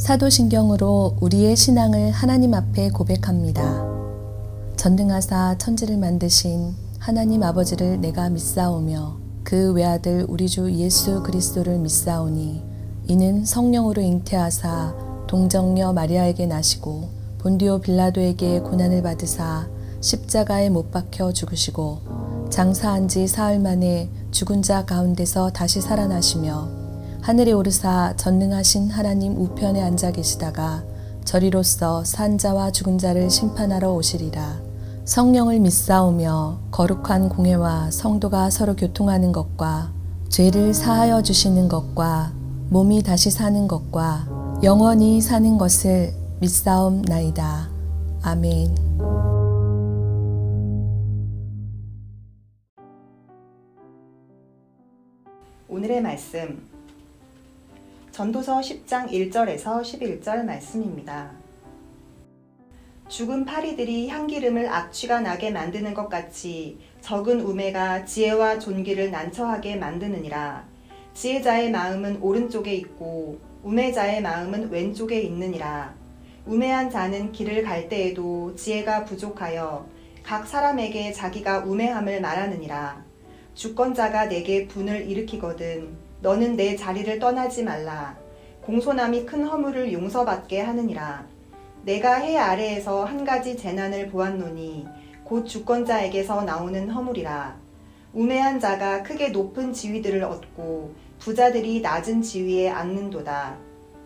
사도신경으로 우리의 신앙을 하나님 앞에 고백합니다. 전능하사 천지를 만드신 하나님 아버지를 내가 믿사오며 그 외아들 우리 주 예수 그리스도를 믿사오니 이는 성령으로 잉태하사 동정녀 마리아에게 나시고 본디오 빌라도에게 고난을 받으사 십자가에 못 박혀 죽으시고 장사한 지 사흘 만에 죽은 자 가운데서 다시 살아나시며 하늘에 오르사 전능하신 하나님 우편에 앉아 계시다가 저리로서 산 자와 죽은 자를 심판하러 오시리라. 성령을 믿사오며 거룩한 공회와 성도가 서로 교통하는 것과 죄를 사하여 주시는 것과 몸이 다시 사는 것과 영원히 사는 것을 믿사옵나이다. 아멘. 오늘의 말씀 전도서 10장 1절에서 11절 말씀입니다. 죽은 파리들이 향기름을 악취가 나게 만드는 것 같이 적은 우매가 지혜와 존귀를 난처하게 만드느니라. 지혜자의 마음은 오른쪽에 있고 우매자의 마음은 왼쪽에 있느니라. 우매한 자는 길을 갈 때에도 지혜가 부족하여 각 사람에게 자기가 우매함을 말하느니라. 주권자가 내게 분을 일으키거든 너는 내 자리를 떠나지 말라. 공손함이 큰 허물을 용서받게 하느니라. 내가 해 아래에서 한 가지 재난을 보았노니 곧 주권자에게서 나오는 허물이라. 우매한 자가 크게 높은 지위들을 얻고 부자들이 낮은 지위에 앉는도다.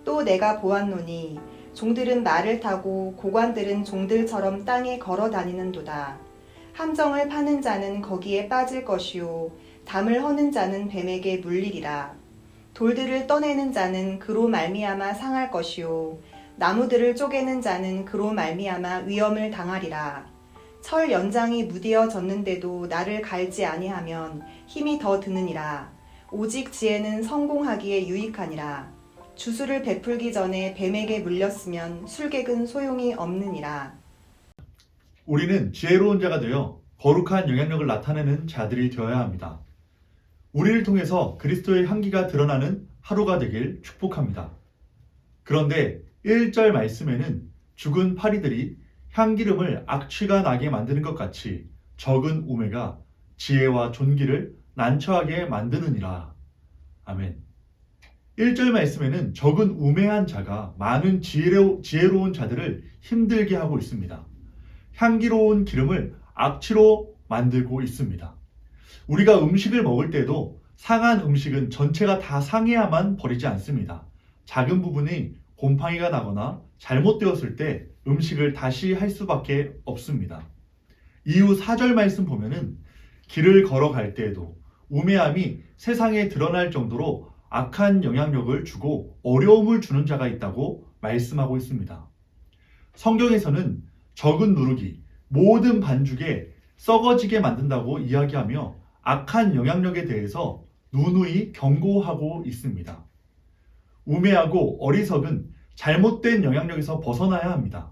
또 내가 보았노니 종들은 말을 타고 고관들은 종들처럼 땅에 걸어 다니는도다. 함정을 파는 자는 거기에 빠질 것이요 담을 허는 자는 뱀에게 물리리라. 돌들을 떠내는 자는 그로 말미암아 상할 것이요 나무들을 쪼개는 자는 그로 말미암아 위험을 당하리라. 철 연장이 무디어졌는데도 나를 갈지 아니하면 힘이 더 드느니라. 오직 지혜는 성공하기에 유익하니라. 주술을 베풀기 전에 뱀에게 물렸으면 술객은 소용이 없느니라. 우리는 지혜로운 자가 되어 거룩한 영향력을 나타내는 자들이 되어야 합니다. 우리를 통해서 그리스도의 향기가 드러나는 하루가 되길 축복합니다. 그런데 1절 말씀에는 죽은 파리들이 향기름을 악취가 나게 만드는 것 같이 적은 우매가 지혜와 존귀를 난처하게 만드느니라. 아멘. 1절 말씀에는 적은 우매한 자가 많은 지혜로운 자들을 힘들게 하고 있습니다. 향기로운 기름을 악취로 만들고 있습니다. 우리가 음식을 먹을 때도 상한 음식은 전체가 다 상해야만 버리지 않습니다. 작은 부분이 곰팡이가 나거나 잘못되었을 때 음식을 다시 할 수밖에 없습니다. 이후 4절 말씀 보면은 길을 걸어갈 때에도 우매함이 세상에 드러날 정도로 악한 영향력을 주고 어려움을 주는 자가 있다고 말씀하고 있습니다. 성경에서는 적은 누룩이 모든 반죽에 썩어지게 만든다고 이야기하며 악한 영향력에 대해서 누누이 경고하고 있습니다. 우매하고 어리석은 잘못된 영향력에서 벗어나야 합니다.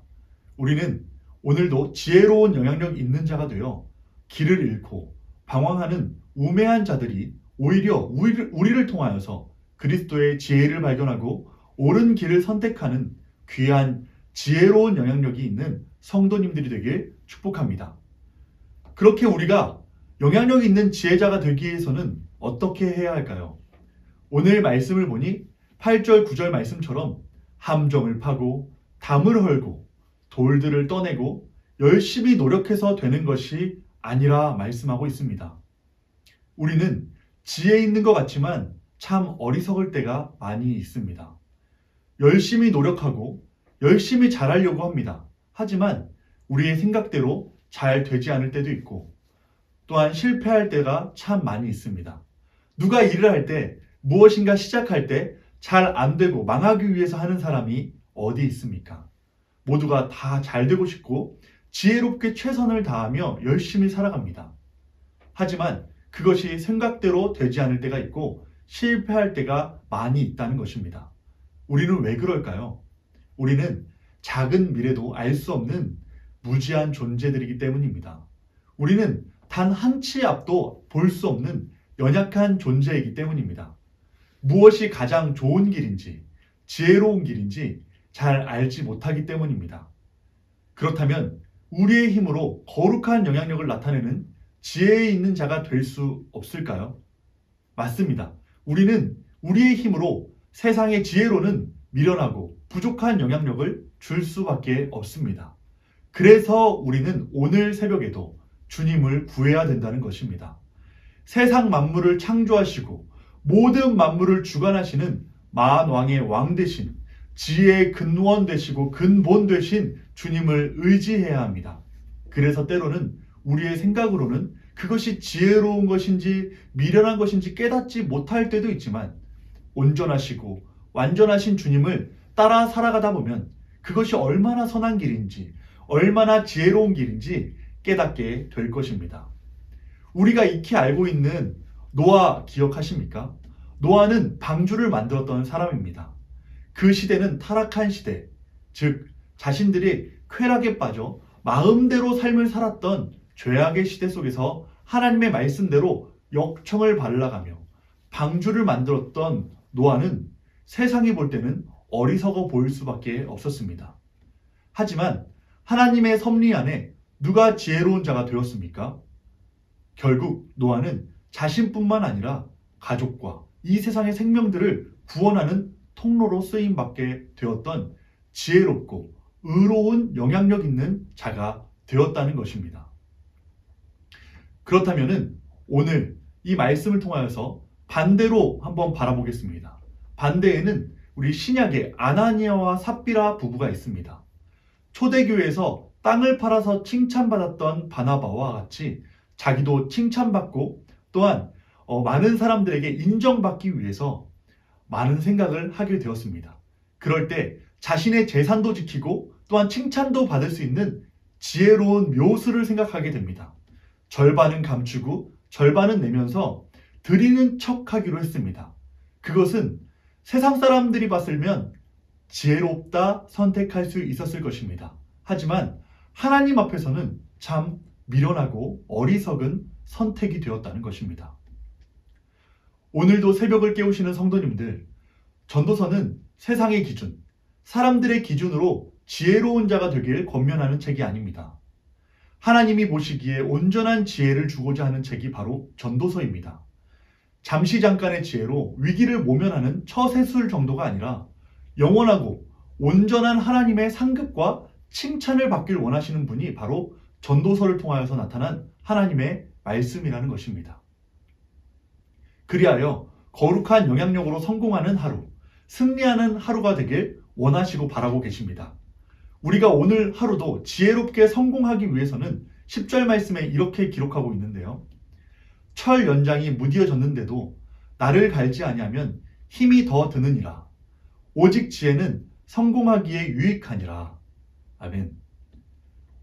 우리는 오늘도 지혜로운 영향력 있는 자가 되어 길을 잃고 방황하는 우매한 자들이 오히려 우리를 통하여서 그리스도의 지혜를 발견하고 옳은 길을 선택하는 귀한 지혜로운 영향력이 있는 성도님들이 되길 축복합니다. 그렇게 우리가 영향력 있는 지혜자가 되기 위해서는 어떻게 해야 할까요? 오늘 말씀을 보니 8절 9절 말씀처럼 함정을 파고 담을 헐고 돌들을 떠내고 열심히 노력해서 되는 것이 아니라 말씀하고 있습니다. 우리는 지혜 있는 것 같지만 참 어리석을 때가 많이 있습니다. 열심히 노력하고 열심히 잘하려고 합니다. 하지만 우리의 생각대로 잘 되지 않을 때도 있고 또한 실패할 때가 참 많이 있습니다. 누가 일을 할 때 무엇인가 시작할 때 잘 안 되고 망하기 위해서 하는 사람이 어디 있습니까? 모두가 다 잘 되고 싶고 지혜롭게 최선을 다하며 열심히 살아갑니다. 하지만 그것이 생각대로 되지 않을 때가 있고 실패할 때가 많이 있다는 것입니다. 우리는 왜 그럴까요? 우리는 작은 미래도 알 수 없는 무지한 존재들이기 때문입니다. 우리는 단 한 치 앞도 볼 수 없는 연약한 존재이기 때문입니다. 무엇이 가장 좋은 길인지, 지혜로운 길인지 잘 알지 못하기 때문입니다. 그렇다면 우리의 힘으로 거룩한 영향력을 나타내는 지혜에 있는 자가 될 수 없을까요? 맞습니다. 우리는 우리의 힘으로 세상의 지혜로는 미련하고 부족한 영향력을 줄 수밖에 없습니다. 그래서 우리는 오늘 새벽에도 주님을 구해야 된다는 것입니다. 세상 만물을 창조하시고 모든 만물을 주관하시는 만왕의 왕 되신 지혜의 근원 되시고 근본 되신 주님을 의지해야 합니다. 그래서 때로는 우리의 생각으로는 그것이 지혜로운 것인지 미련한 것인지 깨닫지 못할 때도 있지만 온전하시고 완전하신 주님을 따라 살아가다 보면 그것이 얼마나 선한 길인지 얼마나 지혜로운 길인지 깨닫게 될 것입니다. 우리가 익히 알고 있는 노아 기억하십니까? 노아는 방주를 만들었던 사람입니다. 그 시대는 타락한 시대, 즉 자신들이 쾌락에 빠져 마음대로 삶을 살았던 죄악의 시대 속에서 하나님의 말씀대로 역청을 발라가며 방주를 만들었던 노아는 세상이 볼 때는 어리석어 보일 수밖에 없었습니다. 하지만 하나님의 섭리 안에 누가 지혜로운 자가 되었습니까? 결국 노아는 자신뿐만 아니라 가족과 이 세상의 생명들을 구원하는 통로로 쓰임받게 되었던 지혜롭고 의로운 영향력 있는 자가 되었다는 것입니다. 그렇다면 오늘 이 말씀을 통하여서 반대로 한번 바라보겠습니다. 반대에는 우리 신약의 아나니아와 삽비라 부부가 있습니다. 초대교회에서 땅을 팔아서 칭찬받았던 바나바와 같이 자기도 칭찬받고 또한 많은 사람들에게 인정받기 위해서 많은 생각을 하게 되었습니다. 그럴 때 자신의 재산도 지키고 또한 칭찬도 받을 수 있는 지혜로운 묘수를 생각하게 됩니다. 절반은 감추고 절반은 내면서 드리는 척하기로 했습니다. 그것은 세상 사람들이 봤으면 지혜롭다 선택할 수 있었을 것입니다. 하지만 하나님 앞에서는 참 미련하고 어리석은 선택이 되었다는 것입니다. 오늘도 새벽을 깨우시는 성도님들, 전도서는 세상의 기준, 사람들의 기준으로 지혜로운 자가 되길 권면하는 책이 아닙니다. 하나님이 보시기에 온전한 지혜를 주고자 하는 책이 바로 전도서입니다. 잠시 잠깐의 지혜로 위기를 모면하는 처세술 정도가 아니라 영원하고 온전한 하나님의 상급과 칭찬을 받길 원하시는 분이 바로 전도서를 통하여서 나타난 하나님의 말씀이라는 것입니다. 그리하여 거룩한 영향력으로 성공하는 하루, 승리하는 하루가 되길 원하시고 바라고 계십니다. 우리가 오늘 하루도 지혜롭게 성공하기 위해서는 10절 말씀에 이렇게 기록하고 있는데요. 철 연장이 무디어졌는데도 나를 갈지 아니하면 힘이 더 드느니라. 오직 지혜는 성공하기에 유익하니라. 아멘.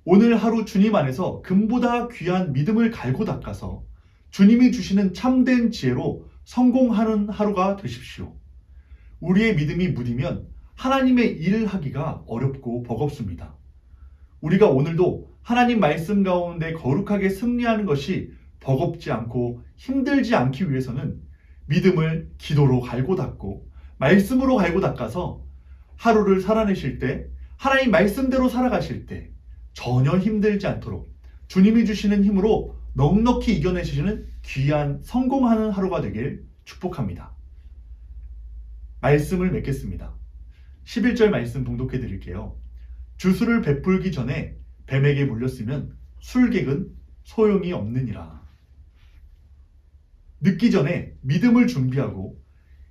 오늘 하루 주님 안에서 금보다 귀한 믿음을 갈고 닦아서 주님이 주시는 참된 지혜로 성공하는 하루가 되십시오. 우리의 믿음이 무디면 하나님의 일을 하기가 어렵고 버겁습니다. 우리가 오늘도 하나님 말씀 가운데 거룩하게 승리하는 것이 버겁지 않고 힘들지 않기 위해서는 믿음을 기도로 갈고 닦고 말씀으로 갈고 닦아서 하루를 살아내실 때 하나님 말씀대로 살아가실 때 전혀 힘들지 않도록 주님이 주시는 힘으로 넉넉히 이겨내시는 귀한 성공하는 하루가 되길 축복합니다. 말씀을 맺겠습니다. 11절 말씀 봉독해 드릴게요. 주술을 베풀기 전에 뱀에게 물렸으면 술객은 소용이 없느니라. 늦기 전에 믿음을 준비하고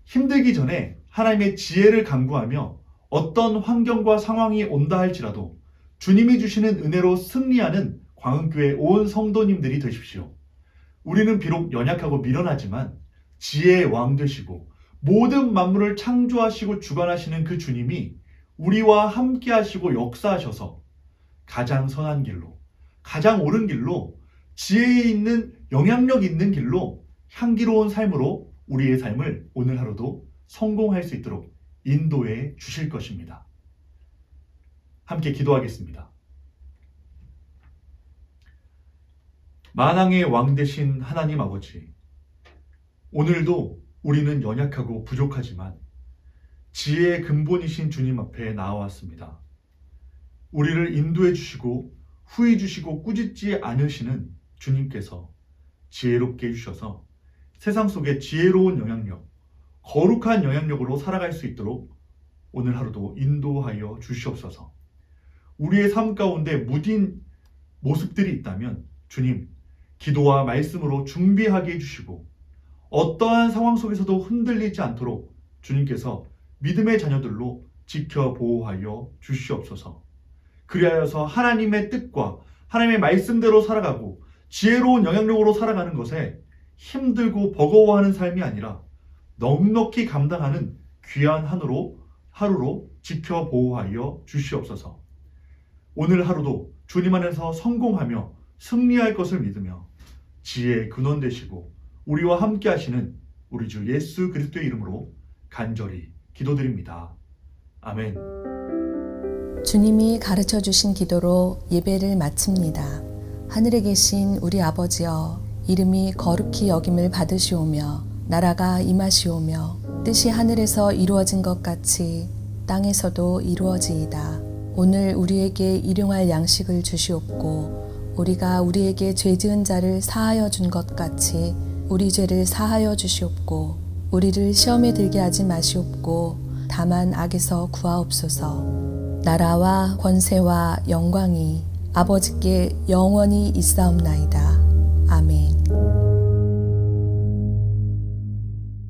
힘들기 전에 하나님의 지혜를 간구하며 어떤 환경과 상황이 온다 할지라도 주님이 주시는 은혜로 승리하는 광흥교회 온 성도님들이 되십시오. 우리는 비록 연약하고 미련하지만 지혜의 왕 되시고 모든 만물을 창조하시고 주관하시는 그 주님이 우리와 함께 하시고 역사하셔서 가장 선한 길로, 가장 옳은 길로, 지혜에 있는 영향력 있는 길로 향기로운 삶으로 우리의 삶을 오늘 하루도 성공할 수 있도록 인도해 주실 것입니다. 함께 기도하겠습니다. 만왕의 왕 되신 하나님 아버지, 오늘도 우리는 연약하고 부족하지만 지혜의 근본이신 주님 앞에 나아왔습니다. 우리를 인도해 주시고 후해 주시고 꾸짖지 않으시는 주님께서 지혜롭게 해주셔서 세상 속에 지혜로운 영향력, 거룩한 영향력으로 살아갈 수 있도록 오늘 하루도 인도하여 주시옵소서. 우리의 삶 가운데 무딘 모습들이 있다면 주님, 기도와 말씀으로 준비하게 해주시고 어떠한 상황 속에서도 흔들리지 않도록 주님께서 믿음의 자녀들로 지켜 보호하여 주시옵소서. 그리하여서 하나님의 뜻과 하나님의 말씀대로 살아가고 지혜로운 영향력으로 살아가는 것에 힘들고 버거워하는 삶이 아니라 넉넉히 감당하는 귀한 하루로 지켜 보호하여 주시옵소서. 오늘 하루도 주님 안에서 성공하며 승리할 것을 믿으며 지혜의 근원 되시고 우리와 함께 하시는 우리 주 예수 그리스도의 이름으로 간절히 기도드립니다. 아멘. 주님이 가르쳐 주신 기도로 예배를 마칩니다. 하늘에 계신 우리 아버지여, 이름이 거룩히 여김을 받으시오며 나라가 임하시오며 뜻이 하늘에서 이루어진 것 같이 땅에서도 이루어지이다. 오늘 우리에게 일용할 양식을 주시옵고 우리가 우리에게 죄 지은 자를 사하여 준 것 같이 우리 죄를 사하여 주시옵고 우리를 시험에 들게 하지 마시옵고 다만 악에서 구하옵소서. 나라와 권세와 영광이 아버지께 영원히 있사옵나이다. 아멘.